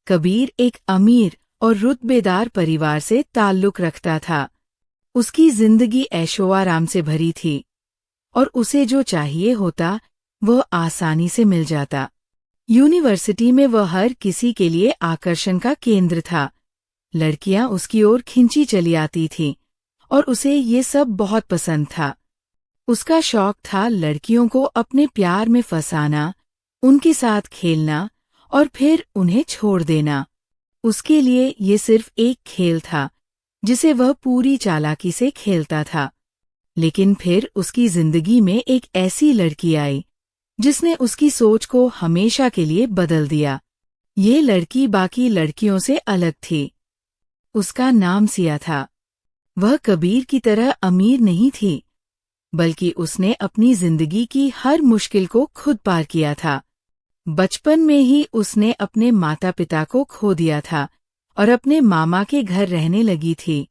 कबीर एक अमीर और रुतबेदार परिवार से ताल्लुक रखता था। उसकी जिंदगी ऐशो-आराम से भरी थी और उसे जो चाहिए होता वह आसानी से मिल जाता। यूनिवर्सिटी में वह हर किसी के लिए आकर्षण का केंद्र था। लड़कियां उसकी ओर खिंची चली आती थीं और उसे ये सब बहुत पसंद था। उसका शौक था लड़कियों को अपने प्यार में फंसाना, उनके साथ खेलना और फिर उन्हें छोड़ देना। उसके लिए ये सिर्फ एक खेल था जिसे वह पूरी चालाकी से खेलता था। लेकिन फिर उसकी जिंदगी में एक ऐसी लड़की आई जिसने उसकी सोच को हमेशा के लिए बदल दिया। ये लड़की बाकी लड़कियों से अलग थी। उसका नाम सिया था। वह कबीर की तरह अमीर नहीं थी, बल्कि उसने अपनी जिंदगी की हर मुश्किल को खुद पार किया था। बचपन में ही उसने अपने माता पिता को खो दिया था और अपने मामा के घर रहने लगी थी।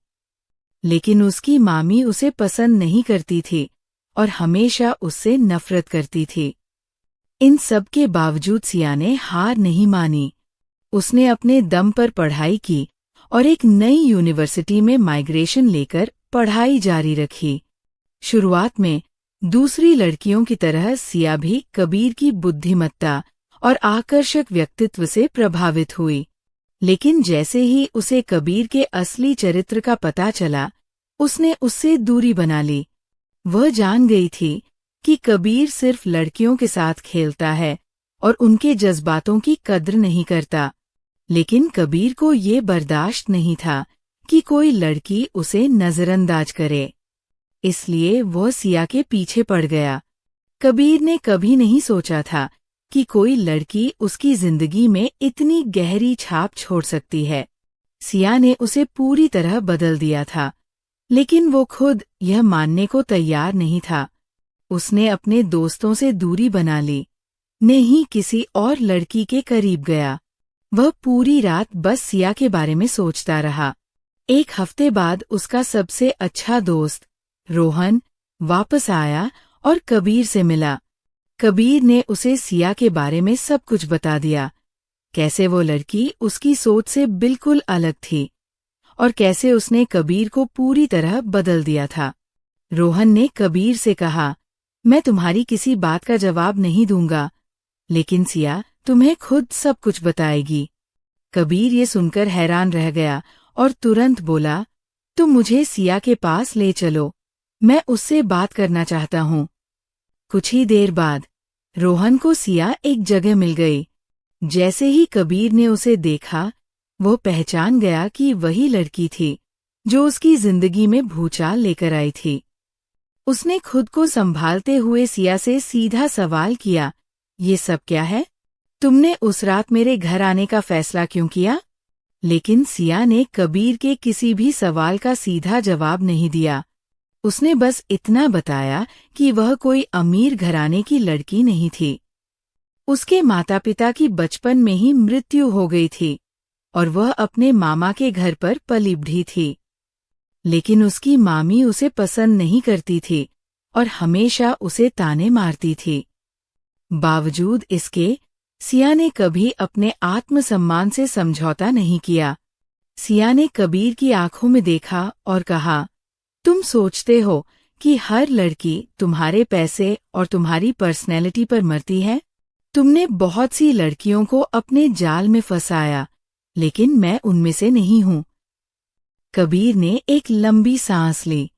लेकिन उसकी मामी उसे पसंद नहीं करती थी और हमेशा उससे नफरत करती थी। इन सब के बावजूद सिया ने हार नहीं मानी। उसने अपने दम पर पढ़ाई की और एक नई यूनिवर्सिटी में माइग्रेशन लेकर पढ़ाई जारी रखी। शुरुआत में दूसरी लड़कियों की तरह सिया भी कबीर की बुद्धिमत्ता और आकर्षक व्यक्तित्व से प्रभावित हुई। लेकिन जैसे ही उसे कबीर के असली चरित्र का पता चला, उसने उससे दूरी बना ली। वह जान गई थी कि कबीर सिर्फ लड़कियों के साथ खेलता है और उनके जज्बातों की कद्र नहीं करता। लेकिन कबीर को ये बर्दाश्त नहीं था कि कोई लड़की उसे नजरअंदाज करे। इसलिए वह सिया के पीछे पड़ गया। कबीर ने कभी नहीं सोचा था कि कोई लड़की उसकी जिंदगी में इतनी गहरी छाप छोड़ सकती है। सिया ने उसे पूरी तरह बदल दिया था, लेकिन वो खुद यह मानने को तैयार नहीं था। उसने अपने दोस्तों से दूरी बना ली, नहीं किसी और लड़की के करीब गया। वह पूरी रात बस सिया के बारे में सोचता रहा। एक हफ्ते बाद उसका सबसे अच्छा दोस्त रोहन वापस आया और कबीर से मिला। कबीर ने उसे सिया के बारे में सब कुछ बता दिया, कैसे वो लड़की उसकी सोच से बिल्कुल अलग थी और कैसे उसने कबीर को पूरी तरह बदल दिया था। रोहन ने कबीर से कहा, मैं तुम्हारी किसी बात का जवाब नहीं दूंगा, लेकिन सिया तुम्हें खुद सब कुछ बताएगी। कबीर ये सुनकर हैरान रह गया और तुरंत बोला, तुम मुझे सिया के पास ले चलो, मैं उससे बात करना चाहता हूँ। कुछ ही देर बाद रोहन को सिया एक जगह मिल गई। जैसे ही कबीर ने उसे देखा, वो पहचान गया कि वही लड़की थी जो उसकी जिंदगी में भूचाल लेकर आई थी। उसने खुद को संभालते हुए सिया से सीधा सवाल किया, ये सब क्या है? तुमने उस रात मेरे घर आने का फैसला क्यों किया? लेकिन सिया ने कबीर के किसी भी सवाल का सीधा जवाब नहीं दिया। उसने बस इतना बताया कि वह कोई अमीर घराने की लड़की नहीं थी। उसके माता पिता की बचपन में ही मृत्यु हो गई थी और वह अपने मामा के घर पर पली बढ़ी थी। लेकिन उसकी मामी उसे पसंद नहीं करती थी और हमेशा उसे ताने मारती थी। बावजूद इसके, सिया ने कभी अपने आत्मसम्मान से समझौता नहीं किया। सिया ने कबीर की आंखों में देखा और कहा, तुम सोचते हो कि हर लड़की तुम्हारे पैसे और तुम्हारी पर्सनैलिटी पर मरती है? तुमने बहुत सी लड़कियों को अपने जाल में फंसाया, लेकिन मैं उनमें से नहीं हूँ। कबीर ने एक लंबी सांस ली।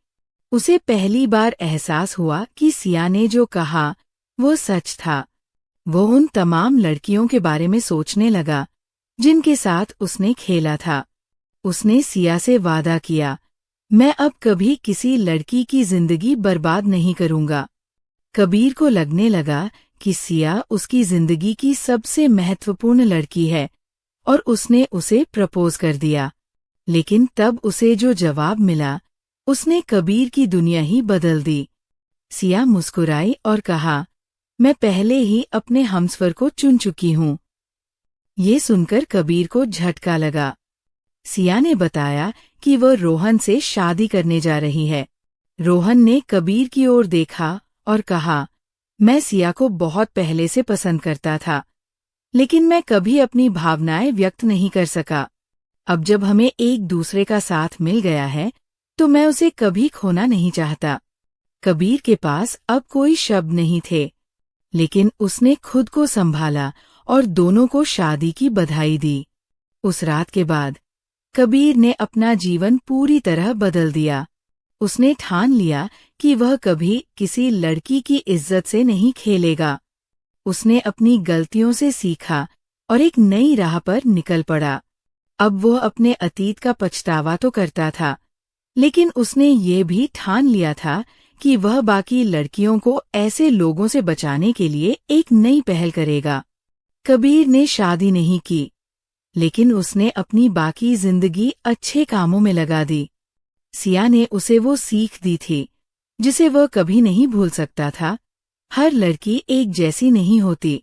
उसे पहली बार एहसास हुआ कि सिया ने जो कहा वो सच था। वो उन तमाम लड़कियों के बारे में सोचने लगा जिनके साथ उसने खेला था। उसने सिया से वादा किया, मैं अब कभी किसी लड़की की जिंदगी बर्बाद नहीं करूंगा। कबीर को लगने लगा कि सिया उसकी जिंदगी की सबसे महत्वपूर्ण लड़की है और उसने उसे प्रपोज कर दिया। लेकिन तब उसे जो जवाब मिला, उसने कबीर की दुनिया ही बदल दी। सिया मुस्कुराई और कहा, मैं पहले ही अपने हमसफर को चुन चुकी हूँ। ये सुनकर कबीर को झटका लगा। सिया ने बताया कि वह रोहन से शादी करने जा रही है। रोहन ने कबीर की ओर देखा और कहा, मैं सिया को बहुत पहले से पसंद करता था, लेकिन मैं कभी अपनी भावनाएं व्यक्त नहीं कर सका। अब जब हमें एक दूसरे का साथ मिल गया है तो मैं उसे कभी खोना नहीं चाहता। कबीर के पास अब कोई शब्द नहीं थे, लेकिन उसने खुद को संभाला और दोनों को शादी की बधाई दी। उस रात के बाद कबीर ने अपना जीवन पूरी तरह बदल दिया। उसने ठान लिया कि वह कभी किसी लड़की की इज्जत से नहीं खेलेगा। उसने अपनी गलतियों से सीखा और एक नई राह पर निकल पड़ा। अब वो अपने अतीत का पछतावा तो करता था, लेकिन उसने ये भी ठान लिया था कि वह बाकी लड़कियों को ऐसे लोगों से बचाने के लिए एक नई पहल करेगा। कबीर ने शादी नहीं की, लेकिन उसने अपनी बाकी जिंदगी अच्छे कामों में लगा दी। सिया ने उसे वो सीख दी थी जिसे वह कभी नहीं भूल सकता था। हर लड़की एक जैसी नहीं होती।